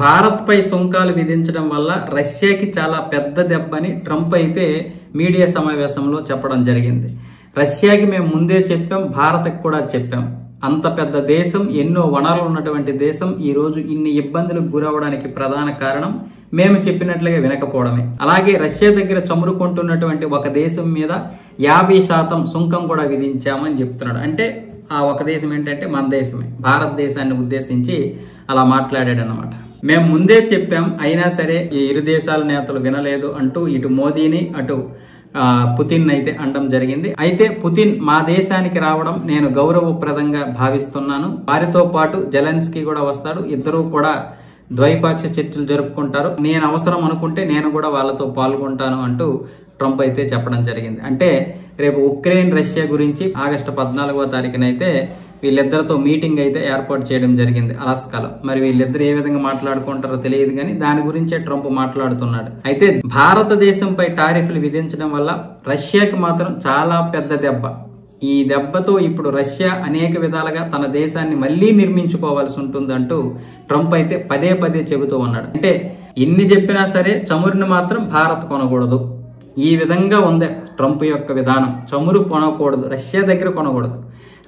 భారత్ పై సుంకాలు విధించడం వల్ల రష్యాకి చాలా పెద్ద దెబ్బని ట్రంప్ అయితే మీడియా సమావేశంలో చెప్పడం జరిగింది. రష్యాకి మేము ముందే చెప్పాం, భారత్కి కూడా చెప్పాం. అంత పెద్ద దేశం, ఎన్నో వనరులు ఉన్నటువంటి దేశం ఈ రోజు ఇన్ని ఇబ్బందులకు గురవడానికి ప్రధాన కారణం మేము చెప్పినట్లుగా వినకపోవడమే. అలాగే రష్యా దగ్గర చమురు కొంటున్నటువంటి ఒక దేశం మీద 50% సుంకం కూడా విధించామని చెప్తున్నాడు. అంటే ఆ ఒక దేశం ఏంటంటే మన దేశమే, భారతదేశాన్ని ఉద్దేశించి అలా మాట్లాడాడు అన్నమాట. మేము ముందే చెప్పాం, అయినా సరే ఈ ఇరు దేశాల నేతలు వినలేదు అంటూ ఇటు మోదీని అటు పుతిన్ అయితే అనడం జరిగింది. అయితే పుతిన్ మా దేశానికి రావడం నేను గౌరవప్రదంగా భావిస్తున్నాను. వారితో పాటు జెలెన్స్కీ కూడా వస్తాడు. ఇద్దరూ కూడా ద్వైపాక్షిక చర్చలు జరుపుకుంటారు. నేను అవసరం అనుకుంటే నేను కూడా వాళ్ళతో పాల్గొంటాను అంటూ ట్రంప్ అయితే చెప్పడం జరిగింది. అంటే రేపు ఉక్రెయిన్ రష్యా గురించి ఆగస్టు 14వ తారీఖునైతే వీళ్ళిద్దరితో మీటింగ్ అయితే ఏర్పాటు చేయడం జరిగింది అలాస్కాలో. మరి వీళ్ళిద్దరు ఏ విధంగా మాట్లాడుకుంటారో తెలియదు కానీ దాని గురించే ట్రంప్ మాట్లాడుతున్నాడు. అయితే భారతదేశంపై టారిఫ్లు విధించడం వల్ల రష్యాకి మాత్రం చాలా పెద్ద దెబ్బ. ఈ దెబ్బతో ఇప్పుడు రష్యా అనేక విధాలుగా తన దేశాన్ని మళ్లీ నిర్మించుకోవాల్సి ఉంటుందంటూ ట్రంప్ అయితే పదే పదే చెబుతూ ఉన్నాడు. అంటే ఇన్ని చెప్పినా సరే చమురుని మాత్రం భారత్ కొనకూడదు. ఈ విధంగా ఉంది ట్రంప్ యొక్క విధానం. చమురు కొనకూడదు, రష్యా దగ్గర కొనకూడదు.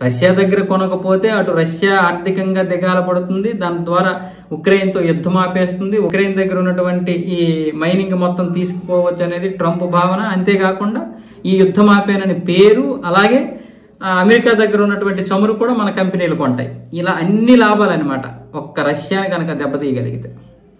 రష్యా దగ్గర కొనకపోతే అటు రష్యా ఆర్థికంగా దిగాల పడుతుంది, దాని ద్వారా ఉక్రెయిన్తో యుద్ధం ఆపేస్తుంది, ఉక్రెయిన్ దగ్గర ఉన్నటువంటి ఈ మైనింగ్ మొత్తం తీసుకుపోవచ్చు అనేది ట్రంప్ భావన. అంతేకాకుండా ఈ యుద్ధం ఆపేనని పేరు, అలాగే అమెరికా దగ్గర ఉన్నటువంటి చమురు కూడా మన కంపెనీలు కొంటాయి. ఇలా అన్ని లాభాలు అనమాట ఒక్క రష్యాని కనుక దెబ్బతీయగలిగితే.